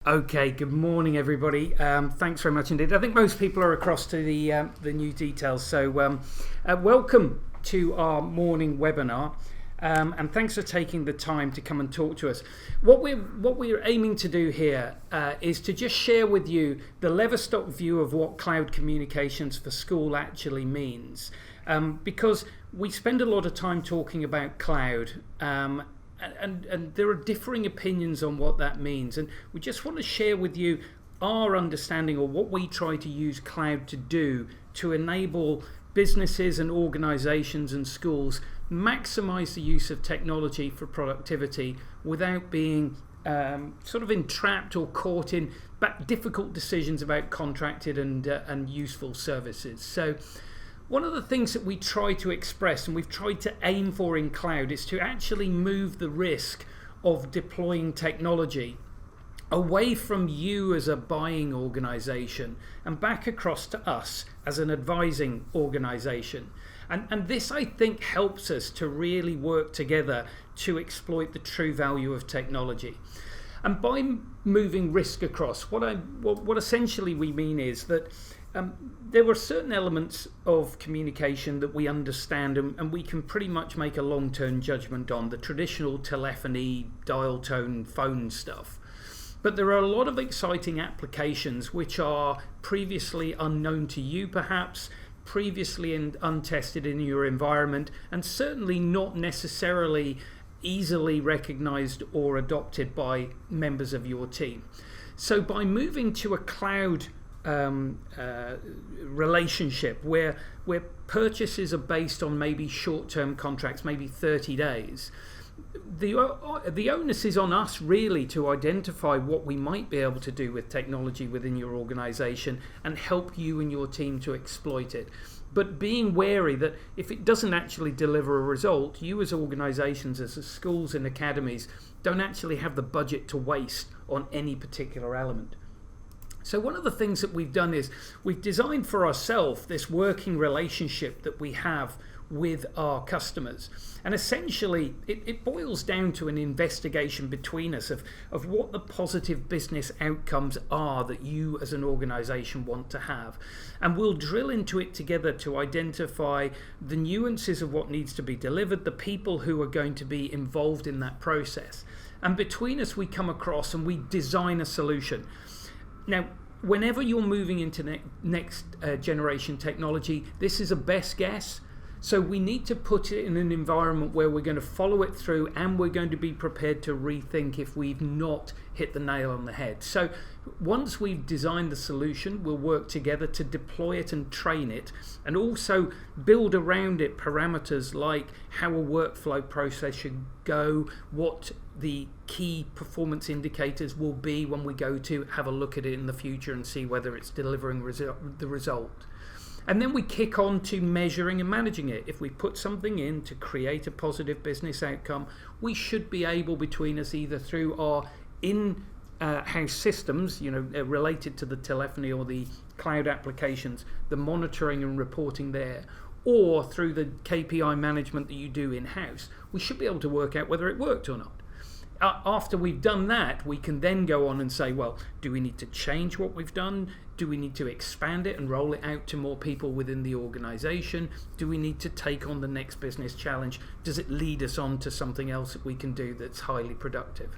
Okay, good morning everybody. Thanks very much indeed. I think most people are across to the new details, so welcome to our morning webinar, and thanks for taking the time to come and talk to us. What we're aiming to do here is to just share with you the Leverstock view of what cloud communications for school actually means, because we spend a lot of time talking about cloud, and there are differing opinions on what that means, and we just want to share with you our understanding or what we try to use cloud to do to enable businesses and organizations and schools maximize the use of technology for productivity without being sort of entrapped or caught in difficult decisions about contracted and useful services. So one of the things that we try to express and we've tried to aim for in cloud is to actually move the risk of deploying technology away from you as a buying organization and back across to us as an advising organization. And this, I think, helps us to really work together to exploit the true value of technology. And by moving risk across, what essentially we mean is that there were certain elements of communication that we understand and we can pretty much make a long-term judgment on, the traditional telephony, dial tone, phone stuff. But there are a lot of exciting applications which are previously unknown to you perhaps, previously untested in your environment, and certainly not necessarily easily recognized or adopted by members of your team. So by moving to a cloud relationship where purchases are based on maybe short-term contracts, maybe 30 days, the onus is on us really to identify what we might be able to do with technology within your organization and help you and your team to exploit it. But being wary that if it doesn't actually deliver a result, you as organizations, as schools and academies, don't actually have the budget to waste on any particular element. So one of the things that we've done is we've designed for ourselves this working relationship that we have with our customers. And essentially it boils down to an investigation between us of what the positive business outcomes are that you as an organization want to have. And we'll drill into it together to identify the nuances of what needs to be delivered, the people who are going to be involved in that process. And between us we come across and we design a solution. Now, whenever you're moving into next generation technology, this is a best guess. So we need to put it in an environment where we're going to follow it through and we're going to be prepared to rethink if we've not hit the nail on the head. So once we've designed the solution, we'll work together to deploy it and train it, and also build around it parameters like how a workflow process should go, what the key performance indicators will be when we go to have a look at it in the future and see whether it's delivering the result. And then we kick on to measuring and managing it. If we put something in to create a positive business outcome, we should be able between us, either through our in-house systems, related to the telephony or the cloud applications, the monitoring and reporting there, or through the KPI management that you do in-house, we should be able to work out whether it worked or not. After we've done that, we can then go on and say, well, do we need to change what we've done? Do we need to expand it and roll it out to more people within the organization? Do we need to take on the next business challenge? Does it lead us on to something else that we can do that's highly productive?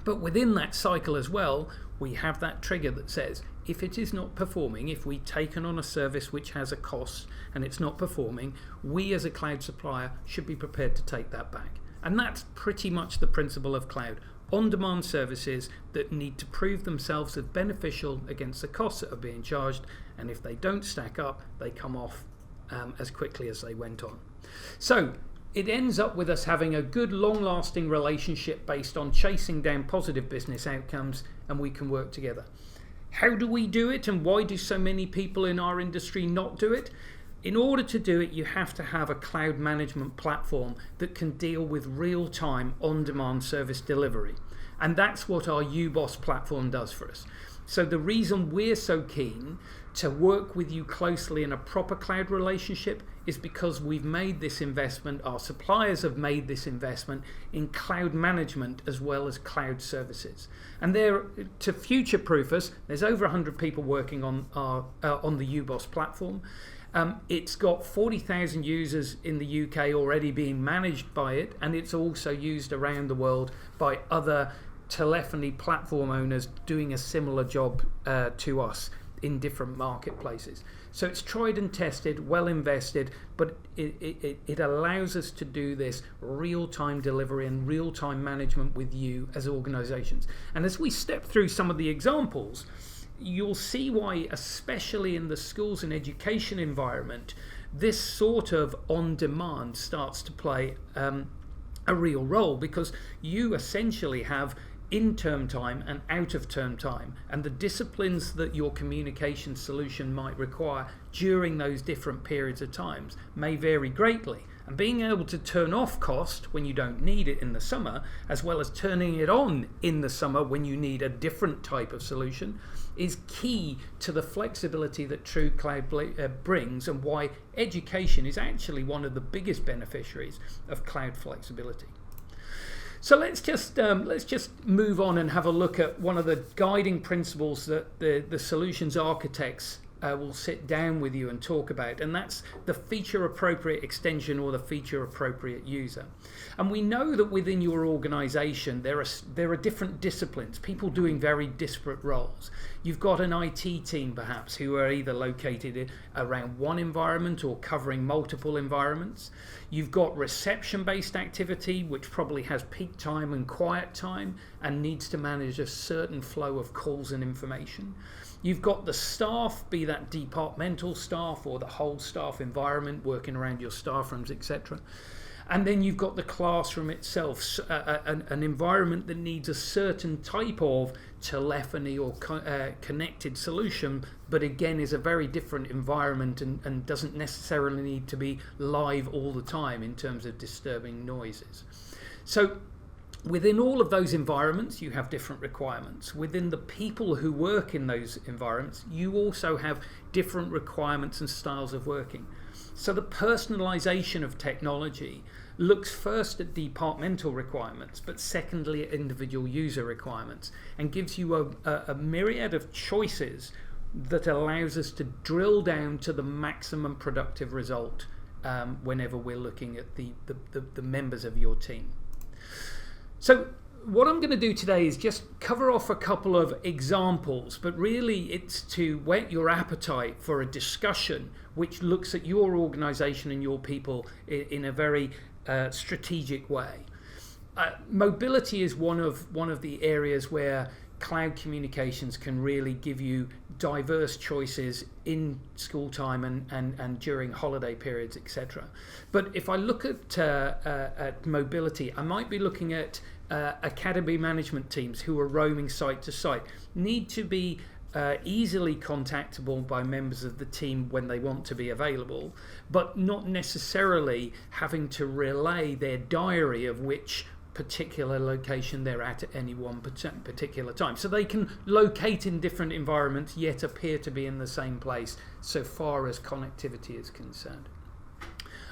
But within that cycle as well, we have that trigger that says, if it is not performing, if we've taken on a service which has a cost and it's not performing, we as a cloud supplier should be prepared to take that back. And that's pretty much the principle of cloud. On-demand services that need to prove themselves as beneficial against the costs that are being charged, and if they don't stack up, they come off as quickly as they went on. So it ends up with us having a good long-lasting relationship based on chasing down positive business outcomes, and we can work together. How do we do it, and why do so many people in our industry not do it? In order to do it, you have to have a cloud management platform that can deal with real-time on-demand service delivery. And that's what our UBOS platform does for us. So the reason we're so keen to work with you closely in a proper cloud relationship is because we've made this investment, our suppliers have made this investment in cloud management as well as cloud services. And they're, to future-proof us, there's over 100 people working on the UBOS platform. It's got 40,000 users in the UK already being managed by it, and it's also used around the world by other telephony platform owners doing a similar job to us in different marketplaces. So it's tried and tested, well invested, but it allows us to do this real-time delivery and real-time management with you as organizations. And as we step through some of the examples, you'll see why, especially in the schools and education environment, this sort of on-demand starts to play a real role, because you essentially have in-term time and out-of-term time, and the disciplines that your communication solution might require during those different periods of times may vary greatly. And being able to turn off cost when you don't need it in the summer, as well as turning it on in the summer when you need a different type of solution, is key to the flexibility that True Cloud brings, and why education is actually one of the biggest beneficiaries of cloud flexibility. So let's just move on and have a look at one of the guiding principles that the solutions architects will sit down with you and talk about, and that's the feature appropriate extension, or the feature appropriate user. And we know that within your organization there are different disciplines, people doing very disparate roles. You've got an IT team perhaps who are either located around one environment or covering multiple environments. You've got reception-based activity, which probably has peak time and quiet time and needs to manage a certain flow of calls and information. You've got the staff, be that departmental staff or the whole staff environment working around your staff rooms, etc. And then you've got the classroom itself, an environment that needs a certain type of telephony or connected solution, but again is a very different environment and doesn't necessarily need to be live all the time in terms of disturbing noises. So within all of those environments, you have different requirements. Within the people who work in those environments, you also have different requirements and styles of working. So the personalization of technology looks first at departmental requirements, but secondly at individual user requirements, and gives you a myriad of choices that allows us to drill down to the maximum productive result whenever we're looking at the members of your team. So what I'm going to do today is just cover off a couple of examples, but really it's to whet your appetite for a discussion which looks at your organization and your people in a very strategic way. Mobility is one of the areas where cloud communications can really give you diverse choices in school time and during holiday periods, etc. But if I look at mobility, I might be looking at academy management teams who are roaming site to site, need to be easily contactable by members of the team when they want to be available, but not necessarily having to relay their diary of which particular location they're at any one particular time. So they can locate in different environments yet appear to be in the same place so far as connectivity is concerned.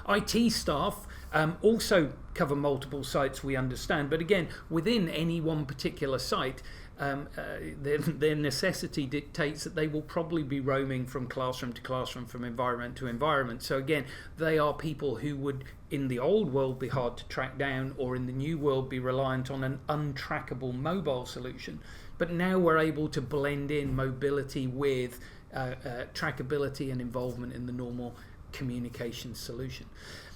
IT staff also cover multiple sites, we understand, but again, within any one particular site, their necessity dictates that they will probably be roaming from classroom to classroom, from environment to environment. So again, they are people who would in the old world be hard to track down, or in the new world be reliant on an untrackable mobile solution. But now we're able to blend in mobility with trackability and involvement in the normal communication solution.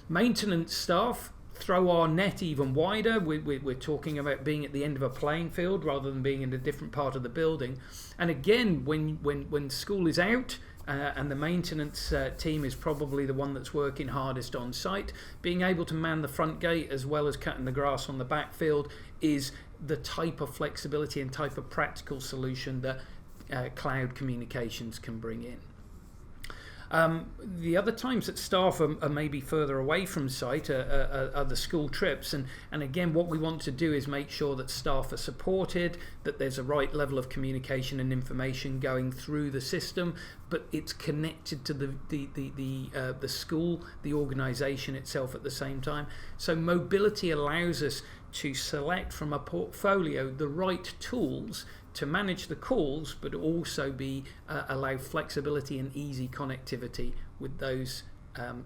Maintenance staff throw our net even wider. We're talking about being at the end of a playing field rather than being in a different part of the building. And again, when school is out and the maintenance team is probably the one that's working hardest on site, being able to man the front gate as well as cutting the grass on the backfield is the type of flexibility and type of practical solution that cloud communications can bring in. The other times that staff are maybe further away from site are the school trips, and again, what we want to do is make sure that staff are supported, that there's a right level of communication and information going through the system, but it's connected to the school, the organisation itself at the same time. So mobility allows us to select from a portfolio the right tools to manage the calls, but also allow flexibility and easy connectivity with those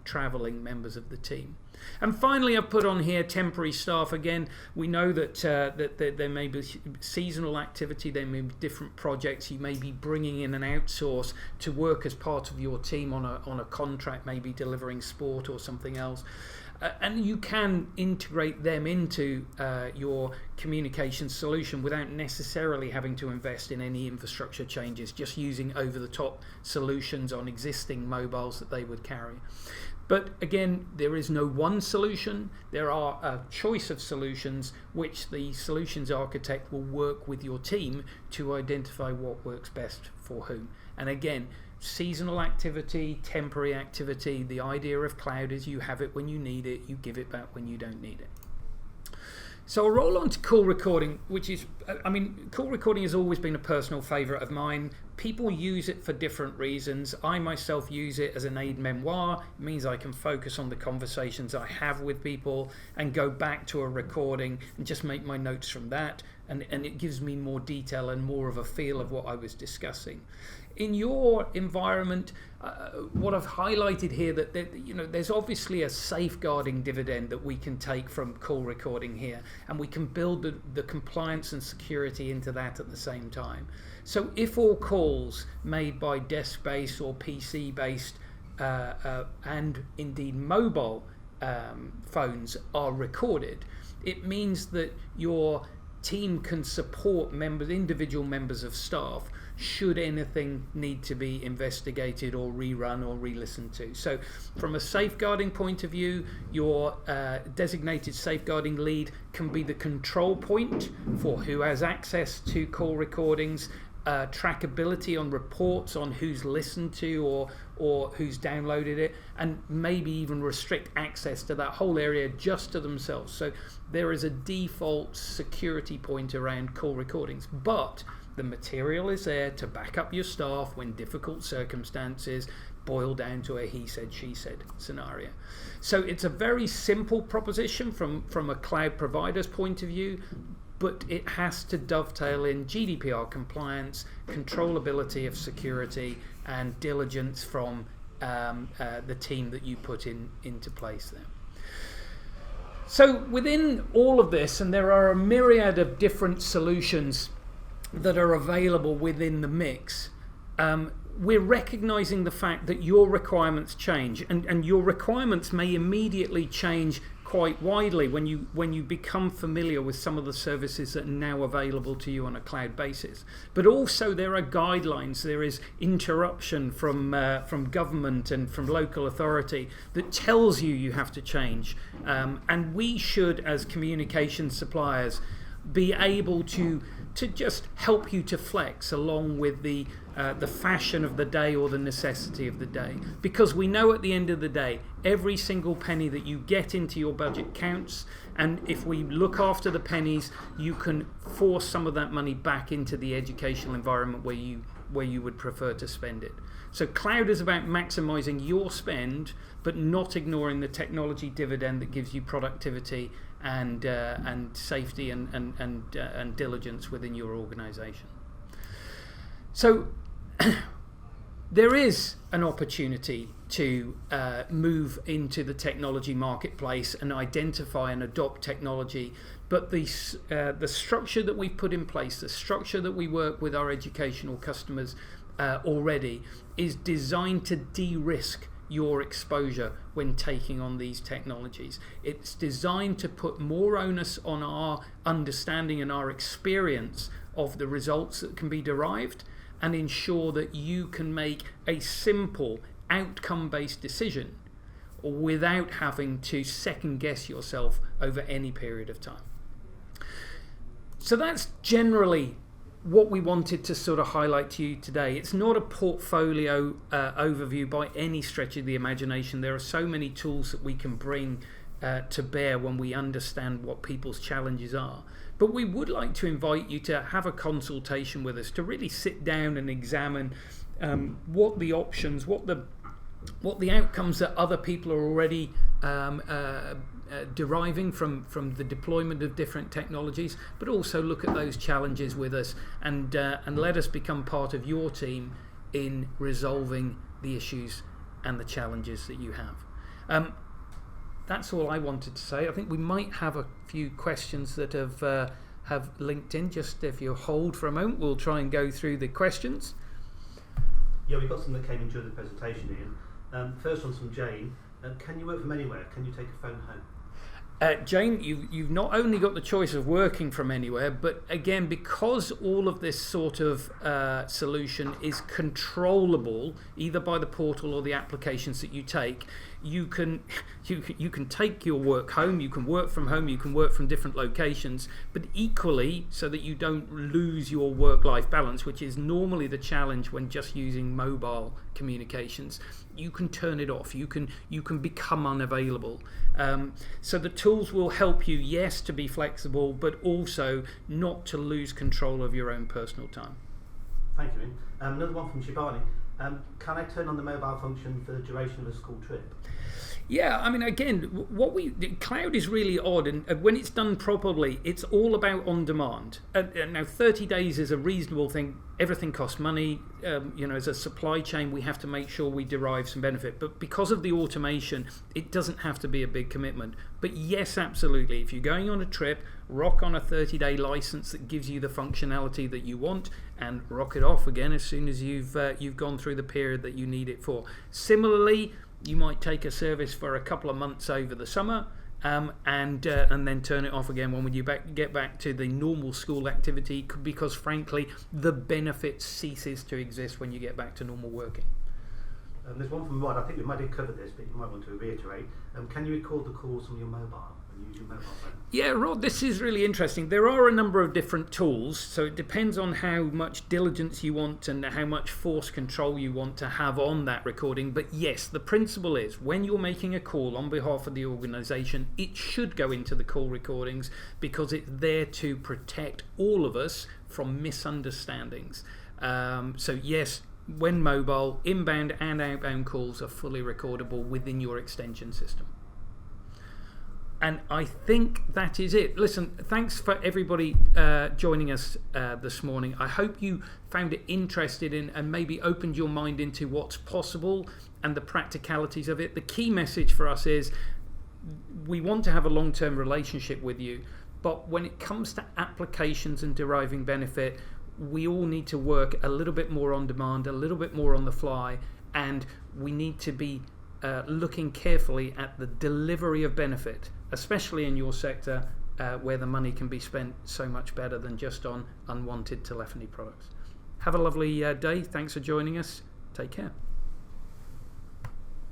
travelling members of the team. And finally, I've put on here temporary staff. Again, we know that there may be seasonal activity, there may be different projects. You may be bringing in an outsource to work as part of your team on a contract, maybe delivering sport or something else. And you can integrate them into your communication solution without necessarily having to invest in any infrastructure changes, just using over-the-top solutions on existing mobiles that they would carry. But again, there is no one solution. There are a choice of solutions which the solutions architect will work with your team to identify what works best for whom. And again, seasonal activity, temporary activity, the idea of cloud is you have it when you need it, you give it back when you don't need it. So I'll roll on to call recording, which is, call recording has always been a personal favourite of mine. People use it for different reasons. I myself use it as an aide-memoire. It means I can focus on the conversations I have with people and go back to a recording and just make my notes from that. And it gives me more detail and more of a feel of what I was discussing. In your environment, what I've highlighted here, that there's obviously a safeguarding dividend that we can take from call recording here, and we can build the compliance and security into that at the same time. So if all calls made by desk-based or PC-based and indeed mobile phones are recorded, it means that your team can support individual members of staff should anything need to be investigated or rerun or re-listened to. So from a safeguarding point of view, your designated safeguarding lead can be the control point for who has access to call recordings, trackability on reports on who's listened to or who's downloaded it, and maybe even restrict access to that whole area just to themselves. So there is a default security point around call recordings, but the material is there to back up your staff when difficult circumstances boil down to a he said, she said scenario. So it's a very simple proposition from a cloud provider's point of view, but it has to dovetail in GDPR compliance, controllability of security, and diligence from the team that you put into place there. So within all of this, and there are a myriad of different solutions that are available within the mix, we're recognizing the fact that your requirements change, and your requirements may immediately change quite widely when you become familiar with some of the services that are now available to you on a cloud basis. But also there are guidelines, there is interruption from government and from local authority that tells you have to change, and we should, as communication suppliers, be able to just help you to flex along with the fashion of the day or the necessity of the day, because we know at the end of the day every single penny that you get into your budget counts, and if we look after the pennies, you can force some of that money back into the educational environment where you would prefer to spend it. So cloud is about maximizing your spend, but not ignoring the technology dividend that gives you productivity and safety and diligence within your organization. So there is an opportunity to move into the technology marketplace and identify and adopt technology, but the structure that we've put in place, the structure that we work with our educational customers already, is designed to de-risk your exposure when taking on these technologies. It's designed to put more onus on our understanding and our experience of the results that can be derived, and ensure that you can make a simple outcome-based decision without having to second guess yourself over any period of time. So that's generally what we wanted to sort of highlight to you today. It's not a portfolio overview by any stretch of the imagination. There are so many tools that we can bring to bear when we understand what people's challenges are. But we would like to invite you to have a consultation with us, to really sit down and examine what the options, what the outcomes that other people are already deriving from the deployment of different technologies, but also look at those challenges with us and let us become part of your team in resolving the issues and the challenges that you have. That's all I wanted to say. I think we might have a few questions that have linked in. Just if you hold for a moment, we'll try and go through the questions. Yeah, we've got some that came in during the presentation, Ian. First one's from Jane. Can you work from anywhere? Can you take a phone home? Jane, you've not only got the choice of working from anywhere, but again, because all of this sort of solution is controllable either by the portal or the applications that you take, you can take your work home, you can work from home, you can work from different locations, but equally so that you don't lose your work-life balance, which is normally the challenge when just using mobile communications. You can turn it off, you can become unavailable. So the tools will help you, yes, to be flexible, but also not to lose control of your own personal time. Thank you, Ian. Another one from Shibani. Can I turn on the mobile function for the duration of a school trip? Yeah, I mean, again, cloud is really odd, and when it's done properly, it's all about on demand. Now, 30 days is a reasonable thing. Everything costs money. As a supply chain, we have to make sure we derive some benefit. But because of the automation, it doesn't have to be a big commitment. But yes, absolutely. If you're going on a trip, rock on a 30-day license that gives you the functionality that you want, and rock it off again as soon as you've gone through the period that you need it for. Similarly, you might take a service for a couple of months over the summer and then turn it off again when you get back to the normal school activity, because frankly the benefit ceases to exist when you get back to normal working. There's one from Rod. I think we might have covered this, but you might want to reiterate. Can you record the calls from your mobile when you use your mobile phone? Yeah, Rod, this is really interesting. There are a number of different tools, so it depends on how much diligence you want and how much force control you want to have on that recording. But yes, the principle is when you're making a call on behalf of the organisation, it should go into the call recordings because it's there to protect all of us from misunderstandings. So yes, when mobile, inbound and outbound calls are fully recordable within your extension system. And I think that is it. Listen, thanks for everybody joining us this morning. I hope you found it interested in and maybe opened your mind into what's possible and the practicalities of it. The key message for us is we want to have a long-term relationship with you, but when it comes to applications and deriving benefit, we all need to work a little bit more on demand, a little bit more on the fly, and we need to be looking carefully at the delivery of benefit, especially in your sector where the money can be spent so much better than just on unwanted telephony products. Have a lovely day. Thanks for joining us. Take care.